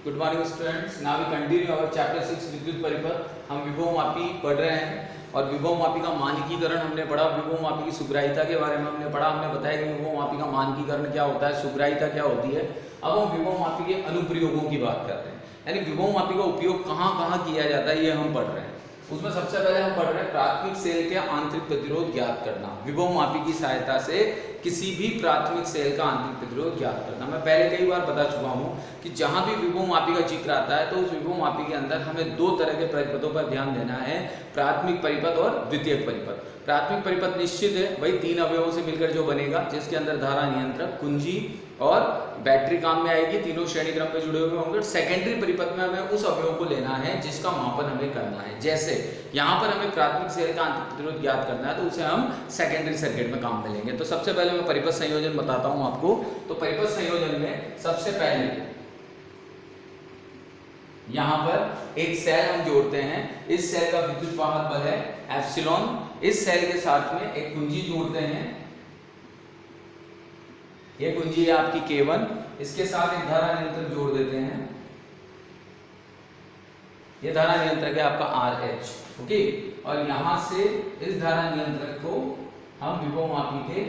Good morning students. Now we continue our chapter 6 विद्युत परिपथ। हम विभव मापी पढ़ रहे हैं और विभव मापी का मानकीकरण हमने पढ़ा। विभव मापी की सुग्राहिता के बारे में हमने पढ़ा। हमने बताया कि विभव मापी का मानकीकरण क्या होता है, सुग्राहिता क्या होती है। अब हम विभव मापी के अनुप्रयोगों की बात कर रहे हैं, यानी विभव मापी का उपयोग कहाँ कहाँ किया जाता है, ये हम पढ़ रहे हैं। उसमें सबसे पहले हम पढ़ रहे हैं प्राथमिक सेल के आंतरिक प्रतिरोध ज्ञात करना। विभव मापी की सहायता से किसी भी प्राथमिक सेल का आंतरिक प्रतिरोध ज्ञात करना। मैं पहले कई बार बता चुका हूं कि जहां भी विभव मापी का जिक्र आता है तो उस विभव मापी के अंदर हमें दो तरह के परिपथों पर ध्यान देना है, प्राथमिक परिपथ और द्वितीयक परिपथ। प्राथमिक परिपथ निश्चित है, वही तीन अवयवों से मिलकर जो बनेगा, जिसके अंदर धारा नियंत्रक, कुंजी और बैटरी काम में आएगी। तीनों श्रेणी क्रम में जुड़े हुए होंगे। सेकेंडरी परिपथ में हमें उस अवयव को लेना है जिसका मापन हमें करना है। जैसे यहाँ पर हमें प्राथमिक सेल का आंतरिक प्रतिरोध ज्ञात करना है तो उसे हम सेकेंडरी सर्किट में काम में लेंगे। तो सबसे पहले मैं परिपथ संयोजन बताता हूँ आपको। तो परिपथ संयोजन में सबसे पहले यहाँ पर एक सेल हम जोड़ते हैं। इस सेल का विद्युत वाहक बल है एप्सिलॉन। इस सेल के साथ में एक कुंजी जोड़ते हैं। ये कुंजी है आपकी K1। इसके साथ एक धारा नियंत्रक जोड़ देते हैं। ये धारा नियंत्रक है आपका RH, ओके। और यहां से इस धारा नियंत्रक को हम विभव मापी के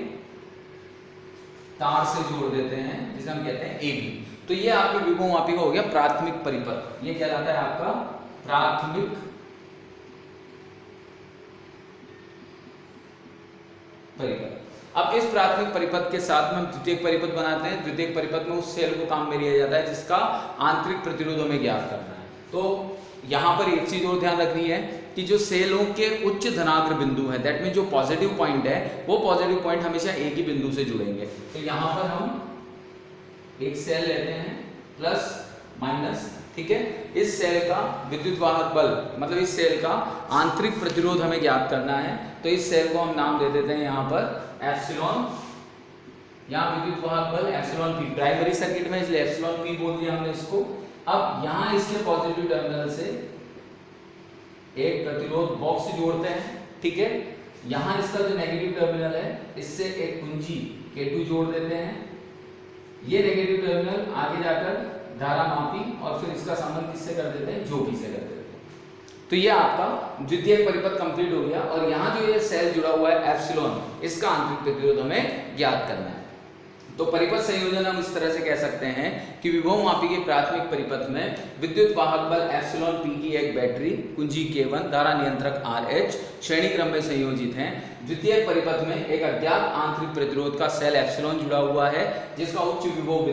तार से जोड़ देते हैं, जिसे हम कहते हैं AB। तो ये आपके विभव मापी का हो गया प्राथमिक परिपथ। ये क्या कहलाता है आपका प्राथमिक परिपथ। अब इस प्राथमिक परिपथ के साथ में हम द्वितीयक परिपथ बनाते हैं। द्वितीयक परिपथ में उस सेल को काम में लिया जाता है जिसका आंतरिक प्रतिरोध हमें ज्ञात करना है। तो यहाँ पर एक चीज और ध्यान रखनी है कि जो सेलों के उच्च धनाग्र बिंदु है, दैट मीन जो पॉजिटिव पॉइंट है, वो पॉजिटिव पॉइंट हमेशा एक ही बिंदु से जुड़ेंगे। तो यहाँ पर हम एक सेल लेते हैं प्लस माइनस, ठीक है। इस सेल का विद्युत वाहक बल, मतलब इस सेल का आंतरिक प्रतिरोध हमें ज्ञात करना है। तो इस सेल को हम नाम दे देते हैं यहाँ पर एप्सिलॉन। यहाँ विद्युत वाहक बल एप्सिलॉन P, प्राइमरी सर्किट में इसलिए एप्सिलॉन P बोल दिया हमने इसको। अब यहाँ इसके पॉजिटिव टर्मिनल से एक प्रतिरोध बॉक्स जोड़ते हैं, ठीक है। यहाँ इसका जो नेगेटिव टर्मिनल है, इससे एक कुंजी K2 जोड़ देते हैं। ये नेगेटिव टर्मिनल आगे जाकर धारा मापी और फिर इसका संबंध किससे कर देते हैं, ज्योति से कर देते हैं। तो ये आपका द्वितीयक परिपथ कंप्लीट हो गया। और यहाँ जो ये सेल जुड़ा हुआ है एप्सिलॉन, इसका आंतरिक प्रतिरोध हमें ज्ञात करना है। तो परिपथ संयोजन हम इस तरह से कह सकते हैं कि विभव मापी के प्राथमिक परिपथ में विद्युत वाहक बल एप्सिलॉन P की एक बैटरी, कुंजी K1, धारा नियंत्रक RH श्रेणी क्रम में संयोजित हैं। द्वितीयक परिपथ में एक अज्ञात आंतरिक प्रतिरोध का सेल एप्सिलॉन जुड़ा हुआ है, जिसका उच्च विभव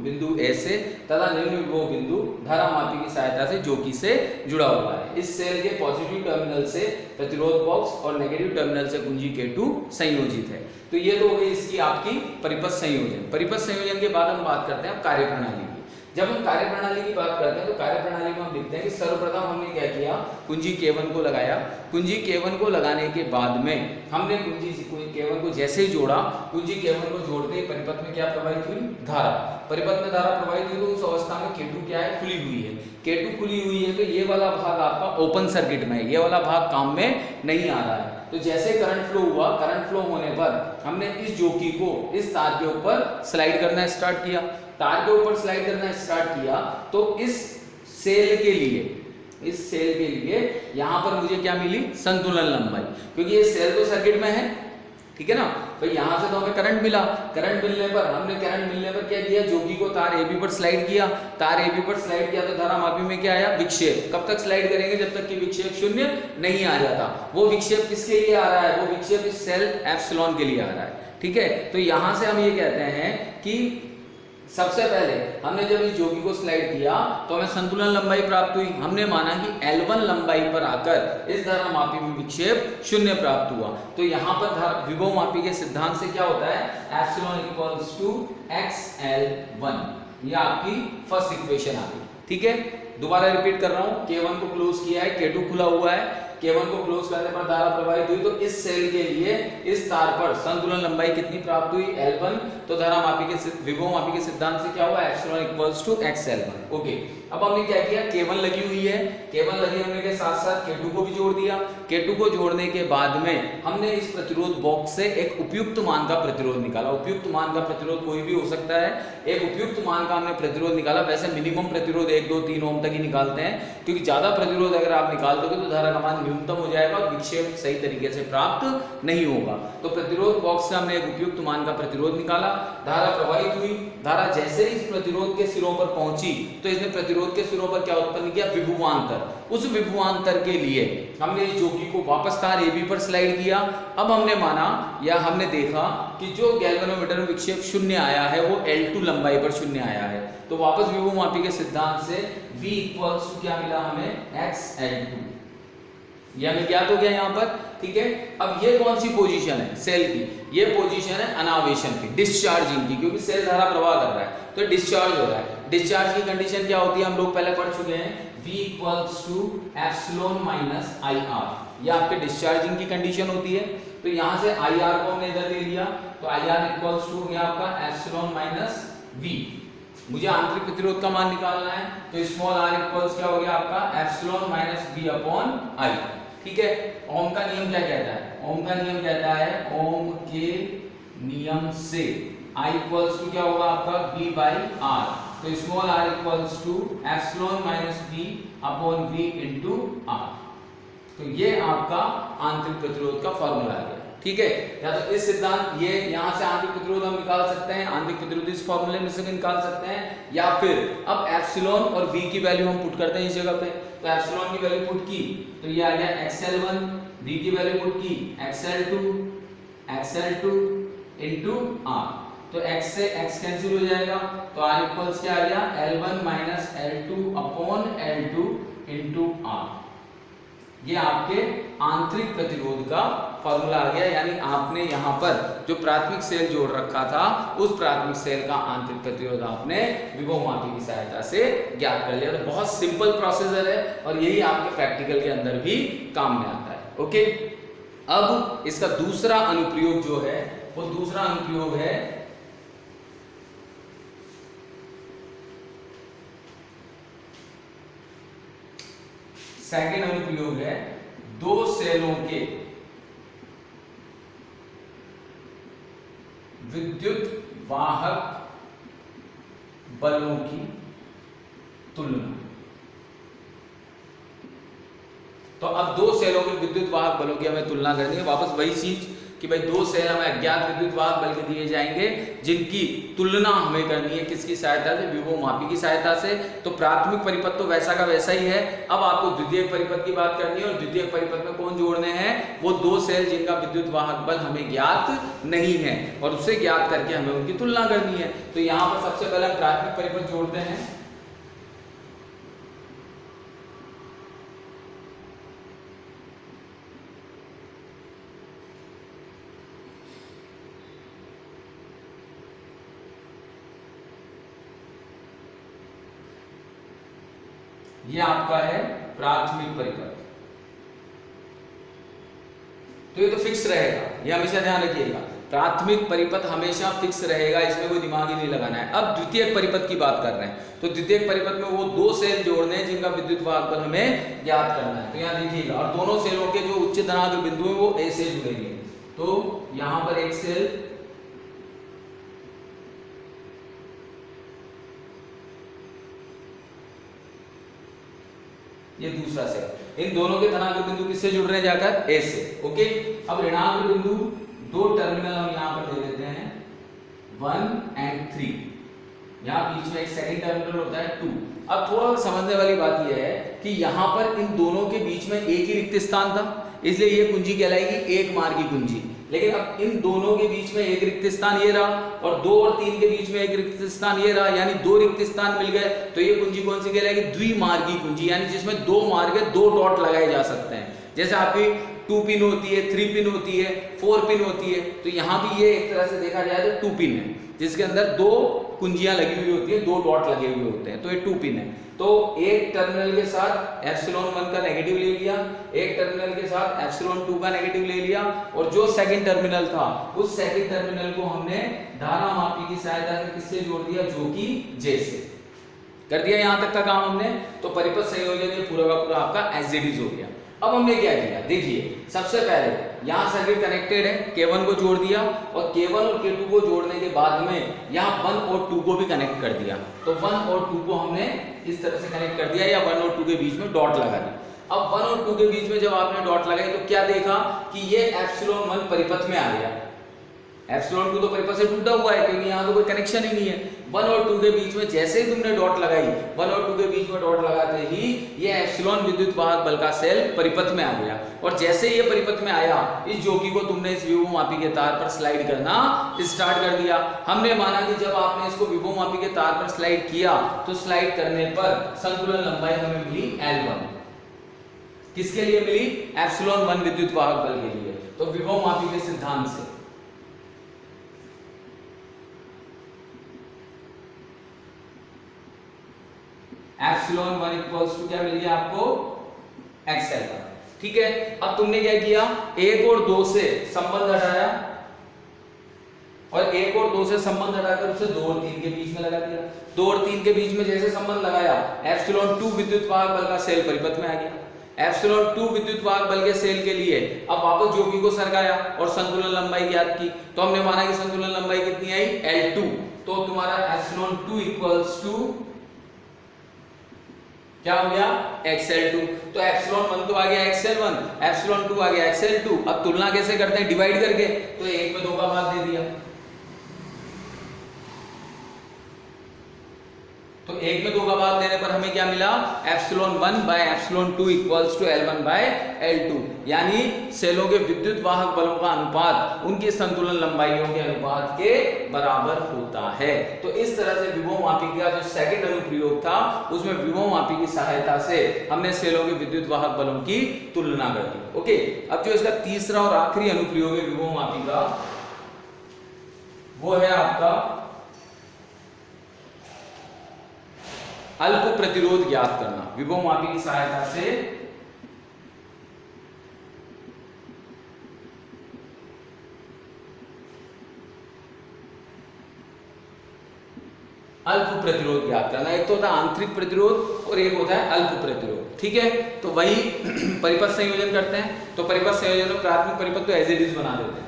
बिंदु A से तथा निम्न विभव बिंदु धारा मापी की सहायता से ज्योति से जुड़ा हुआ है। इस सेल के पॉजिटिव टर्मिनल से प्रतिरोध बॉक्स और नेगेटिव टर्मिनल से कुंजी K2 संयोजित है। तो ये तो हो गई इसकी आपकी परिपथ संयोजन। परिपथ संयोजन के बाद हम बात करते हैं कार्यप्रणाली की। जब हम कार्यप्रणाली की बात करते हैं तो कार्यप्रणाली में हम लिखते हैं कि सर्वप्रथम हमने क्या किया, कुंजी K1 को लगाया। कुंजी K1 को लगाने के बाद में हमने कुंजी K1 को जैसे ही जोड़ा, कुंजी K1 को जोड़ते ही परिपथ में क्या प्रवाहित हुई, धारा। परिपथ में धारा प्रवाहित हुई तो उस अवस्था में K2 क्या है, खुली हुई है। K2 खुली हुई है तो ये वाला भाग आपका ओपन सर्किट में है, ये वाला भाग काम में नहीं आ रहा है। तो जैसे करंट फ्लो हुआ, करंट फ्लो होने पर हमने इस जोकी को इस तार के ऊपर स्लाइड करना स्टार्ट किया। तार के ऊपर स्लाइड करना स्टार्ट किया तो इस सेल के लिए यहां पर मुझे क्या मिली, संतुलन लंबाई, क्योंकि ये सेल तो सर्किट में है, ठीक है ना। तो यहां से तो हमें करंट मिला। करंट मिलने पर क्या किया, जोगी को तार AB पर स्लाइड किया। तार AB पर स्लाइड किया तो धारा मापी में क्या आया, विक्षेप। कब तक स्लाइड करेंगे, जब तक कि विक्षेप शून्य नहीं आ जाता। वो विक्षेप किसके लिए आ रहा है, वो विक्षेप इस सेल एप्सिलॉन के लिए आ रहा है, ठीक है। तो यहां से हम ये कहते हैं कि सबसे पहले हमने जब इस जोगी को स्लाइड किया तो हमें संतुलन लंबाई प्राप्त हुई। हमने माना कि L1 लंबाई पर आकर इस धारा मापी में विक्षेप शून्य प्राप्त हुआ। तो यहाँ पर विभव मापी के सिद्धांत से क्या होता है, एप्सिलॉन इक्वल्स टू XL1। ये आपकी फर्स्ट इक्वेशन आ गई, ठीक है। दोबारा रिपीट कर रहा हूं, K1 को क्लोज किया है, K2 खुला हुआ है, K1 को क्लोज करने पर धारा प्रवाहित हुई, तो इस सेल के लिए इस तार पर संतुलन लंबाई कितनी प्राप्त हुई, L1। तो धारा मापी के विभव मापी के सिद्धांत से क्या हुआ, epsilon equals to XL1। Okay, अब हमने क्या किया, K1 लगी हुई है, K1 लगी होने के साथ साथ K2 को भी जोड़ दिया। K2 को जोड़ने के बाद में हमने इस प्रतिरोध बॉक्स से एक उपयुक्त मान का प्रतिरोध निकाला। उपयुक्त मान का प्रतिरोध कोई भी हो सकता है, एक उपयुक्त मान का हमने प्रतिरोध निकाला। वैसे मिनिमम प्रतिरोध 1, 2, 3 ओम तक ही निकालते हैं, क्योंकि ज्यादा प्रतिरोध अगर आप निकाल दोगे तो धारा का मान न्यूनतम हो जाएगा और विक्षेप सही तरीके से प्राप्त नहीं होगा। तो प्रतिरोध बॉक्स से हमने एक उपयुक्त मान का प्रतिरोध निकाला, धारा प्रवाहित हुई। धारा जैसे ही इस प्रतिरोध के सिरों पर पहुंची तो इसने प्रतिरोध के सिरों पर क्या उत्पन्न किया, विभवांतर। उस विभवांतर के लिए हमने इस जोगी को वापस तार AB पर स्लाइड किया। अब हमने माना या हमने देखा कि जो गैल्वेनोमीटर में विक्षेप शून्य आया है वो L2 लंबाई पर शून्य आया है। तो वापस विभव मापी के सिद्धांत से V इक्वल्स टू क्या मिला हमें, XL2। यह हमें ज्ञात हो गया यहाँ पर, ठीक है। अब ये कौन सी पोजीशन है सेल की, ये पोजीशन है अनावेशन की, डिस्चार्जिंग की, क्योंकि सेल धारा प्रवाह कर रहा है तो डिस्चार्ज हो रहा है। डिस्चार्ज की कंडीशन क्या होती है, हम लोग पहले पढ़ चुके हैं, V equals to epsilon minus IR। ये आपके डिस्चार्जिंग की कंडीशन होती है। तो यहाँ से IR को हमने इधर ले लिया, तो IR इक्वल्स टू गया आपका एप्सिलॉन माइनस V। मुझे आंतरिक प्रतिरोध का मान निकालना है, तो स्मॉल r इक्वल्स क्या हो गया आपका, epsilon minus V upon I। ठीक है। ओम का नियम क्या कहता है, ओम का नियम कहता है, ओम के नियम से I इक्वल्स टू क्या होगा आपका, V बाई R। तो small r equals to epsilon minus V upon V into R। तो ये आपका आंतरिक प्रतिरोध का फॉर्मूला है, ठीक है। या तो इस सिद्धांत, ये यहां से आंतरिक प्रतिरोध हम निकाल सकते हैं, आंतरिक प्रतिरोध इस फॉर्मूले में से निकाल सकते हैं, या फिर अब एप्सिलॉन और V की वैल्यू हम पुट करते हैं इस जगह पे। तो एप्सिलॉन की वैल्यू पुट की तो ये आ गया XL1, V की वैल्यू पुट की XL2 इनटू R। तो x से x कैंसिल हो जाएगा, तो R इक्वल्स क्या आ गया, L1 minus L2 upon L2 into R। ये आपके आंतरिक प्रतिरोध का फॉर्मूला आ गया। यानी आपने यहाँ पर जो प्राथमिक सेल जोड़ रखा था, उस प्राथमिक सेल का आंतरिक प्रतिरोध आपने विभव मापी की सहायता से ज्ञात कर लिया। तो बहुत सिंपल प्रोसीजर है और यही आपके प्रैक्टिकल के अंदर भी काम में आता है। ओके, अब इसका दूसरा अनुप्रयोग जो है, वो दूसरा अनुप्रयोग है सेकेंड अनुप्रयोग है दो सेलों के विद्युत वाहक बलों की तुलना। तो अब दो सेलों के विद्युत वाहक बलों की हमें तुलना करनी है। वापस वही चीज कि भाई दो सेल हमें अज्ञात विद्युत वाहक बल के दिए जाएंगे, जिनकी तुलना हमें करनी है किसकी सहायता से, विभव मापी की सहायता से। तो प्राथमिक परिपथ तो वैसा का वैसा ही है। अब आपको द्वितीयक परिपथ की बात करनी है, और द्वितीयक परिपथ में कौन जोड़ने हैं, वो दो सेल जिनका विद्युत वाहक बल हमें ज्ञात नहीं है, और उसे ज्ञात करके हमें उनकी तुलना करनी है। तो यहाँ पर सबसे पहले हम प्राथमिक परिपथ जोड़ते हैं। ये आपका है प्राथमिक परिपथ। तो ये तो फिक्स रहेगा, ये हमेशा ध्यान रखिएगा, प्राथमिक परिपथ हमेशा फिक्स रहेगा, इसमें कोई दिमाग ही नहीं लगाना है। अब द्वितीयक परिपथ की बात कर रहे हैं, तो द्वितीयक परिपथ में वो दो सेल जोड़ने हैं जिनका विद्युत वाहक बल हमें ज्ञात करना है। तो यहाँ देखिएगा, और दोनों सेलों के जो उच्च धनात्मक बिंदु है वो A से जुड़ेंगे। तो यहाँ पर एक सेल, ये दूसरा सेल, इन दोनों के धनात्मक बिंदु किससे जुड़ रहे हैं, जाकर A से। ओके, अब ऋणात्मक बिंदु दो टर्मिनल हम यहाँ पर दे देते हैं 1 और 3। यहाँ बीच में एक सेकंड टर्मिनल होता है 2। अब थोड़ा समझने वाली बात यह है कि यहाँ पर इन दोनों के बीच में एक ही रिक्त स्थान था, इसलिए ये कुंजी कहलाएगी एक मार्गी कुंजी। लेकिन अब इन दोनों के बीच में एक रिक्त स्थान ये रहा, और 2 और 3 के बीच में एक रिक्त स्थान ये रहा, यानी दो रिक्त स्थान मिल गए। तो ये कुंजी कौन सी कहलाएगी, द्विमार्गी कुंजी, यानी जिसमें दो मार्ग है, दो डॉट लगाए जा सकते हैं। जैसे आपकी 2 पिन होती है, 3 पिन होती है, 4 पिन होती है, तो यहाँ भी ये एक तरह से देखा जाए तो 2 पिन है, जिसके अंदर दो कुंजियां लगी हुई होती है, 2 डॉट लगे हुए होते हैं, तो ये 2 पिन है। तो एक टर्मिनल के साथ ε1 का नेगेटिव ले लिया, एक टर्मिनल के साथ ε2 का नेगेटिव ले लिया, और जो सेकंड टर्मिनल था उस सेकंड टर्मिनल को हमने धारा मापी की सहायता से किससे जोड़ दिया, जो कि J से कर दिया। यहां तक का काम हमने, तो परिपथ संयोजन ये पूरा का पूरा आपका एज इट इज हो गया। अब हमने क्या किया, देखिए सबसे पहले यहाँ सर्किट कनेक्टेड है, K1 को जोड़ दिया, और K1 और K2 को जोड़ने के बाद में यहाँ 1 और 2 को भी कनेक्ट कर दिया। तो 1 और 2 को हमने इस तरह से कनेक्ट कर दिया, या 1 और 2 के बीच में डॉट लगा दिया। अब 1 और 2 के बीच में जब आपने डॉट लगाई तो क्या देखा कि ये ε1 परिपथ में आ गया। ε2 तो परिपथ से टूटा हुआ है, क्योंकि यहाँ तो कोई कनेक्शन ही नहीं है। 1 और 2 के बीच में जैसे ही तुमने डॉट लगाई, 1 और 2 के बीच में डॉट लगाते ही ये एप्सिलॉन विद्युत वाहक बल का सेल परिपथ में आ गया, और जैसे ये परिपथ में आया, इस जोकी को तुमने इस विभवमापी के तार पर स्लाइड करना स्टार्ट कर दिया। हमने माना कि जब आपने इसको विभवमापी के तार पर स्लाइड किया तो स्लाइड करने पर संतुलन लंबाई हमें मिली L1। किसके लिए मिली, ε1 विद्युत वाहक बल के लिए। तो विभवमापी के सिद्धांत से ε1 इक्वल्स टू क्या मिल गया आपको, XL1। ठीक है, अब तुमने क्या किया, 1 और 2 से संबंध हटाया, और 1 और 2 से संबंध हटाकर उसे 2 और 3 के बीच में लगा दिया। 2 और 3 के बीच में जैसे संबंध लगाया, ε2 विद्युत वाहक बल का सेल परिपथ में आ गया। ε2 विद्युत वाहक बल के सेल के लिए अब वापस जोकी को सरकाया और संतुलन लंबाई ज्ञात की। तो हमने माना कि संतुलन लंबाई कितनी आई, L2। तो तुम्हारा ε2 इक्वल्स टू क्या हो गया, XL2। तो ε1 तो आ गया XL1, ε2 आ गया XL2। अब तुलना कैसे करते हैं, डिवाइड करके, तो 1 में 2 का भाग दे दिया। तो 1 में 2 का भाग देने पर हमें क्या मिला, ε1 bye ε2 equals to L1 bye L2, यानी सेलों के विद्युत वाहक बलों का अनुपात उनकी संतुलन लंबाइयों के अनुपात के बराबर होता है। तो इस तरह से विभवमापी का जो सेकंड अनुप्रयोग था, उसमें विभवमापी की सहायता से हमने सेलों के विद्युत वाहक बलों की तुलना कर दी। ओके, अब जो इसका तीसरा और आखिरी अनुप्रयोग है विभवमापी का, वो है आपका अल्प प्रतिरोध ज्ञात करना। विभवमापी की सहायता से अल्प प्रतिरोध ज्ञात करना। एक तो होता है आंतरिक प्रतिरोध और एक होता है अल्प प्रतिरोध। ठीक है, तो वही परिपथ संयोजन करते हैं। तो परिपथ संयोजन में प्राथमिक परिपथ तो एज इट इज बना देते हैं।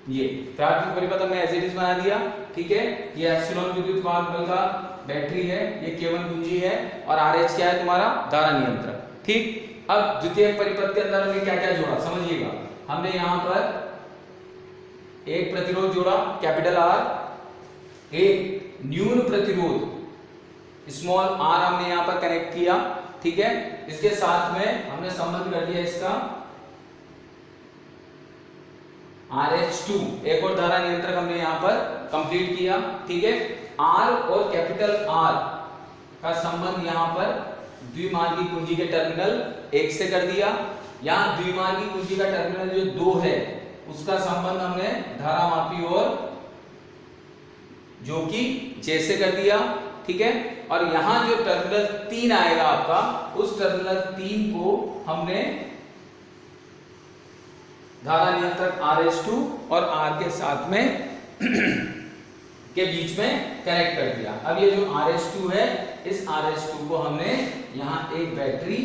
ये प्राथमिक परिपथ हमने एज इट इज बना दिया। ठीक है, ये एप्सिलॉन विद्युत वाहक बल का बैटरी है, ये K1 कुंजी है, और RH क्या है तुम्हारा, धारा नियंत्रक। ठीक, अब द्वितीय परिपथ के अंदर हमने क्या क्या जोड़ा समझिएगा। हमने यहां पर एक प्रतिरोध जोड़ा कैपिटल R, एक न्यून प्रतिरोध स्मॉल r हमने यहां पर कनेक्ट किया। ठीक है, इसके साथ में हमने संबंध कर दिया इसका RH2, एक और धारा नियंत्रक हमने यहाँ पर कंप्लीट किया। ठीक है, R और कैपिटल R का संबंध यहाँ पर द्विमार्गी कुंजी के टर्मिनल 1 से कर दिया। यहाँ द्विमार्गी कुंजी का टर्मिनल जो 2 है, उसका संबंध हमने धारामापी और जो कि J से कर दिया। ठीक है, और यहाँ जो टर्मिनल 3 आएगा आपका, उस टर्मिनल 3 को हमने धारा नियंत्रक RH2 और R के साथ में के बीच में कनेक्ट कर दिया। अब ये जो RH2 है, इस RH2 को हमने यहाँ एक बैटरी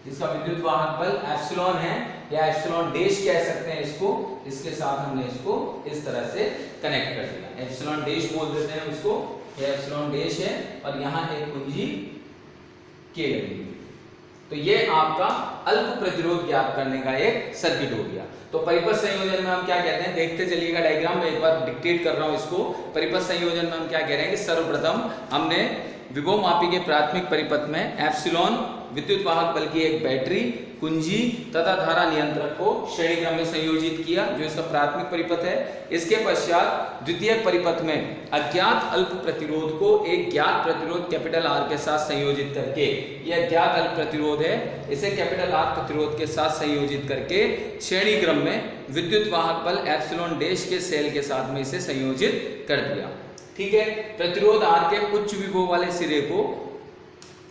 जिसका विद्युत वाहक बल एप्सिलॉन है या एप्सिलॉन डैश कह सकते हैं इसको, इसके साथ हमने इसको इस तरह से कनेक्ट कर दिया। एप्सिलॉन डैश बोल देते हैं उसको, ये एप्सिलॉन डैश है और यहाँ एक कुंजी K लगी। तो ये आपका अल्प प्रतिरोध ज्ञात करने का एक सर्किट हो गया। तो परिपथ संयोजन में हम क्या कहते हैं, देखते चलिएगा डायग्राम में, एक बार डिक्टेट कर रहा हूं इसको। परिपथ संयोजन में हम क्या कह रहे हैं कि सर्वप्रथम हमने विभवमापी के प्राथमिक परिपथ में एप्सिलॉन विद्युत वाहक बल की एक बैटरी, कुंजी तथा धारा नियंत्रक को श्रेणी क्रम में संयोजित किया, जो इसका प्राथमिक परिपथ है। इसके पश्चात द्वितीयक परिपथ में अज्ञात अल्प प्रतिरोध को एक ज्ञात प्रतिरोध कैपिटल आर के साथ संयोजित करके, यह ज्ञात अल्प प्रतिरोध है, इसे कैपिटल आर प्रतिरोध के साथ संयोजित करके श्रेणी क्रम में विद्युत वाहक बल एप्सिलॉन डैश के सेल के साथ में इसे संयोजित कर दिया। ठीक है, प्रतिरोध आर के उच्च विभव वाले सिरे को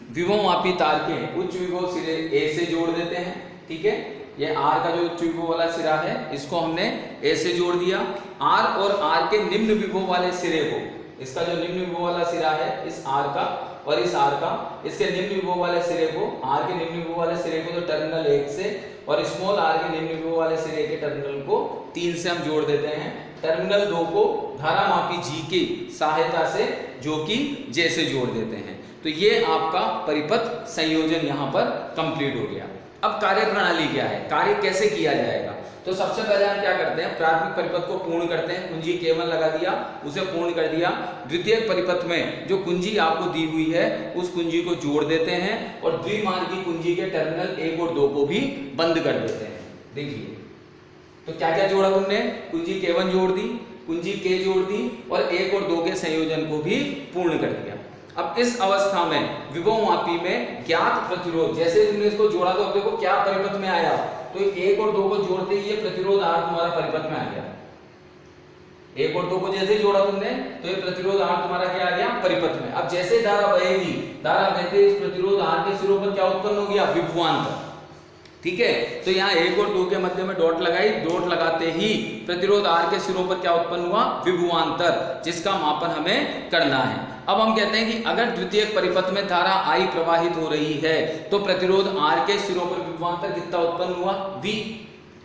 विभवमापी तार के उच्च विभव सिरे ए से जोड़ देते हैं। ठीक है, ये आर का जो उच्च विभव वाला सिरा है इसको हमने ए से जोड़ दिया। आर और आर के निम्न विभव वाले सिरे को, इसका जो निम्न विभव वाला सिरा है इस आर का और इस आर का, इसके निम्न विभव वाले सिरे को, आर के निम्न विभव वाले सिरे को तो टर्मिनल 1 से और स्मॉल आर के निम्न विभव वाले सिरे के टर्मिनल को 3 से हम जोड़ देते हैं। टर्मिनल 2 को धारामापी जी की सहायता से जो कि जे से जोड़ देते हैं। तो ये आपका परिपथ संयोजन यहाँ पर कंप्लीट हो गया। अब कार्य प्रणाली क्या है, कार्य कैसे किया जाएगा? तो सबसे पहले हम क्या करते हैं, प्राथमिक परिपथ को पूर्ण करते हैं। कुंजी K1 लगा दिया, उसे पूर्ण कर दिया। द्वितीयक परिपथ में जो कुंजी आपको दी हुई है उस कुंजी को जोड़ देते हैं और द्विमार्गी कुंजी के टर्मिनल 1 और 2 को भी बंद कर देते हैं। देखिए तो क्या क्या जोड़ा तुमने, कुंजी K1 जोड़ दी, कुंजी K जोड़ दी और 1 और 2 के संयोजन को भी पूर्ण कर दिया। अब इस अवस्था में विभवमापी में ज्ञात प्रतिरोध, जैसे तुमने इसको जोड़ा तो अब देखो क्या परिपथ में आया, तो 1 और 2 को जोड़ते ही ये प्रतिरोध आर तुम्हारा परिपथ में आ गया। 1 और 2 को जैसे जोड़ा तुमने तो ये प्रतिरोध आर तुम्हारा क्या आ गया, परिपथ में। अब जैसे धारा बहेगी, धारा बहते इस प्रतिरोध आर के सिरों पर क्या उत्पन्न हो गया, विभवांतर। ठीक है, तो यहाँ 1 और 2 के मध्य में डॉट लगाई, डॉट लगाते ही प्रतिरोध आर के सिरों पर क्या उत्पन्न हुआ, विभवांतर, जिसका मापन हमें करना है। अब हम कहते हैं कि अगर द्वितीयक परिपथ में धारा I प्रवाहित हो रही है तो प्रतिरोध R के सिरों पर विभवांतर कितना उत्पन्न हुआ, V।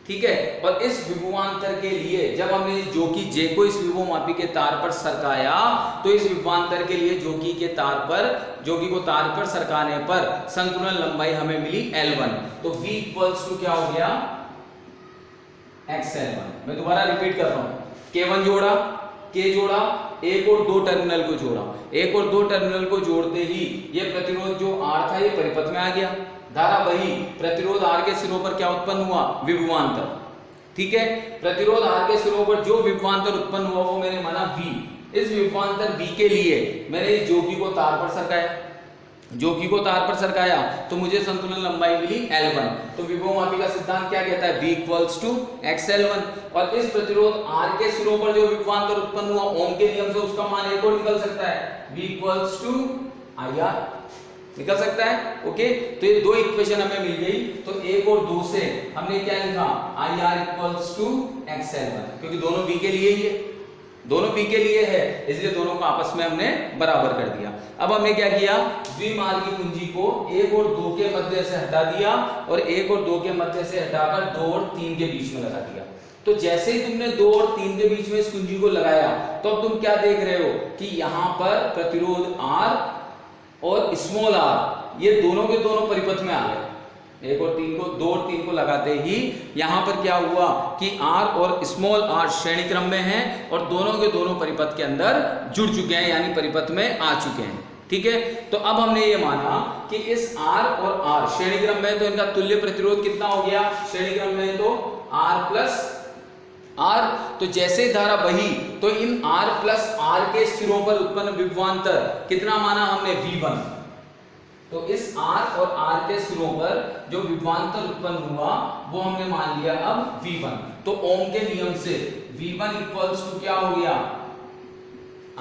ठीक है, और इस विभवांतर के लिए जब हमने जोकि J को इस विभवमापी के तार पर सरकाया तो इस विभवांतर के लिए जोकि के तार पर, जोकि को तार पर सरकाने पर संतुलन लंबाई हमें मिली L1। तो V इक्वल्स टू क्या हो गया, XL1। मैं दोबारा रिपीट कर रहा हूं, K1 जोड़ा, K जोड़ा, 1 और 2 टर्मिनल को जोड़ा, 1 और 2 टर्मिनल को जोड़ते ही ये प्रतिरोध जो R था ये परिपथ में आ गया। धारा बही, प्रतिरोध R के सिरों पर क्या उत्पन्न हुआ, विभवांतर। ठीक है, प्रतिरोध R के सिरों पर जो विभवांतर उत्पन्न हुआ वो मैंने माना V। इस विभवांतर V के लिए मैंने इस जोगी को तार पर सरकाया, जोगी को तार पर सरकाया तो मुझे संतुलन लंबाई मिली L1। तो विभवमापी का सिद्धांत क्या कहता है, V इक्वल्स टू XL1। और इस प्रतिरोध R के सिरों पर जो विभवांतर उत्पन्न हुआ ओम के नियम से उसका मान एक और निकल सकता है, V इक्वल्स टू IR निकल सकता है। ओके, तो ये दो इक्वेशन हमें मिल गई। तो 1 और 2 से हमने क्या लिखा, IR इक्वल्स टू XL1, क्योंकि दोनों V के लिए ही है, दोनों V के लिए है, इसलिए दोनों को आपस में हमने बराबर कर दिया। अब हमने क्या किया, द्विमार्गी कुंजी को 1 और 2 के मध्य से हटा दिया और 1 और 2 के मध्य से हटाकर 2 और 3 के बीच में लगा दिया। तो जैसे ही तुमने 2 और 3 के बीच में इस कुंजी को लगाया तो अब तुम क्या देख रहे हो कि यहाँ पर प्रतिरोध R और स्मॉल r ये दोनों के दोनों परिपथ में आ गए। 1 और 3 को, 2 और 3 को लगाते ही यहाँ पर क्या हुआ कि R और स्मॉल r श्रेणी क्रम में हैं और दोनों के दोनों परिपथ के अंदर जुड़ चुके हैं, यानी परिपथ में आ चुके हैं। ठीक है, तो अब हमने ये माना कि इस R और R श्रेणी क्रम में, तो इनका तुल्य प्रतिरोध कितना हो गया, श्रेणी क्रम में तो R प्लस R। तो जैसे धारा बही तो इन R प्लस R के सिरों पर उत्पन्न विभवांतर कितना माना हमने, V1। तो इस R और R के सिरों पर जो विभवांतर उत्पन्न हुआ वो हमने मान लिया अब V1। तो ओम के नियम से V1 इक्वल्स टू क्या हो गया,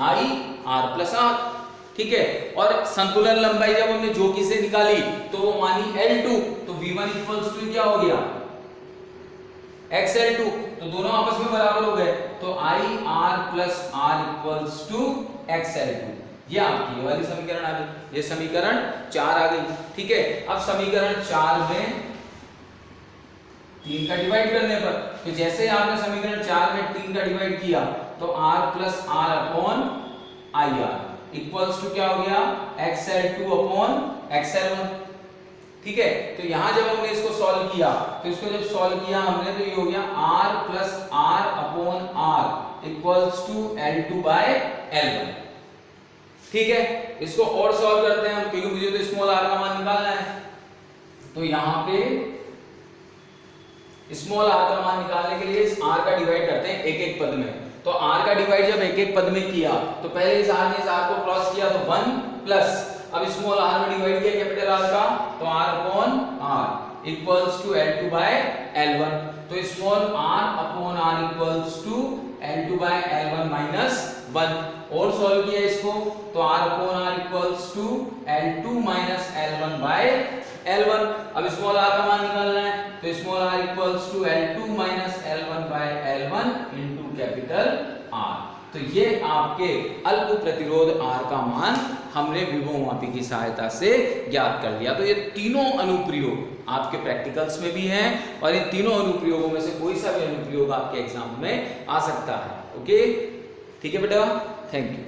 I R प्लस R। ठीक है, और संतुलन लंबाई जब हमने जोकी से निकाली तो वो मानी L2। तो V1 इक्वल्स टू क्या हो गया, XL2। तो दोनों आपस में बराबर हो गए, तो IR plus R equals to XL2। ये आपकी वाली समीकरण आ गई, ये समीकरण 4 आ गई। ठीक है, अब समीकरण 4 में 3 का डिवाइड करने पर, तो जैसे आपने समीकरण 4 में 3 का डिवाइड किया तो R plus R upon IR equals to क्या हो गया, XL2 अपॉन XL1। ठीक है, तो यहां जब हमने इसको सॉल्व किया तो इसको जब सॉल्व किया हमने तो ये हो गया R plus R upon R equals to L2 by L1। ठीक है, इसको और सॉल्व करते हैं हम, क्योंकि मुझे तो स्मॉल r का मान निकालना है। तो यहाँ पे स्मॉल r का मान निकालने के लिए इस r का डिवाइड करते हैं एक एक पद में। तो r का डिवाइड जब एक एक पद में किया तो पहले इस r ने इस r को क्रॉस किया तो 1 प्लस, अब स्मॉल r में डिवाइड किया कैपिटल R का तो r upon r equals to L2 by L1। तो small r upon r equals to L2 by L1 minus 1। और सॉल्व किया इसको तो r upon r equals to L2 minus L1 by L1। अब small r का मान निकालना है तो small r equals to L2 minus L1 by L1 into capital R। तो ये आपके अल्प प्रतिरोध R का मान हमने विभवमापी की सहायता से ज्ञात कर लिया। तो ये तीनों अनुप्रयोग आपके प्रैक्टिकल्स में भी हैं और इन तीनों अनुप्रयोगों में से कोई सा भी अनुप्रयोग आपके एग्जाम में आ सकता है। ओके, ठीक है बेटा, थैंक यू।